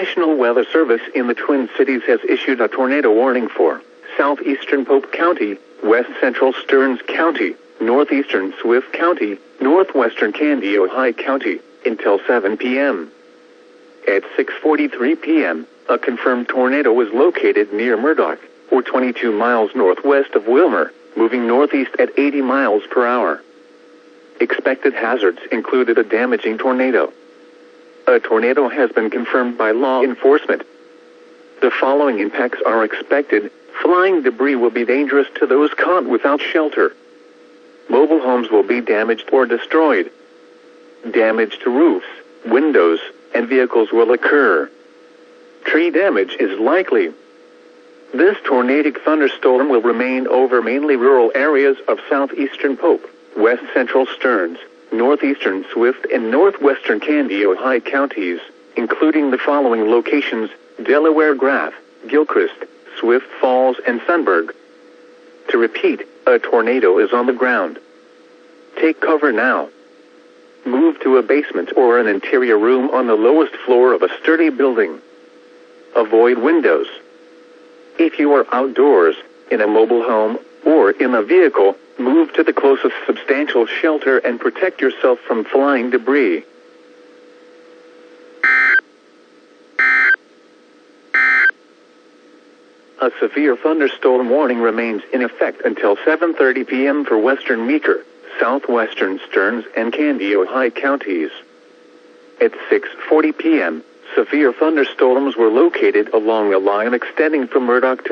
National Weather Service in the Twin Cities has issued a tornado warning for southeastern Pope County, west central Stearns County, northeastern Swift County, northwestern Candy, Ojai County, until 7 p.m. At 6:43 p.m., a confirmed tornado was located near Murdoch, or 22 miles northwest of Wilmer, moving northeast at 80 miles per hour. Expected hazards included a damaging tornado. A tornado has been confirmed by law enforcement. The following impacts are expected. Flying debris will be dangerous to those caught without shelter. Mobile homes will be damaged or destroyed. Damage to roofs, windows, and vehicles will occur. Tree damage is likely. This tornadic thunderstorm will remain over mainly rural areas of southeastern Pope, west central Stearns, northeastern Swift, and northwestern Candy, Ojai counties, including the following locations: Delaware Graph, Gilchrist, Swift Falls, and Sunburg. To repeat, a tornado is on the ground. Take cover now. Move to a basement or an interior room on the lowest floor of a sturdy building. Avoid windows. If you are outdoors, in a mobile home, or in a vehicle, move to the closest substantial shelter and protect yourself from flying debris. A severe thunderstorm warning remains in effect until 7:30 p.m. for western Meeker, southwestern Stearns, and Candy, Ojai counties. At 6:40 p.m., severe thunderstorms were located along a line extending from Murdoch to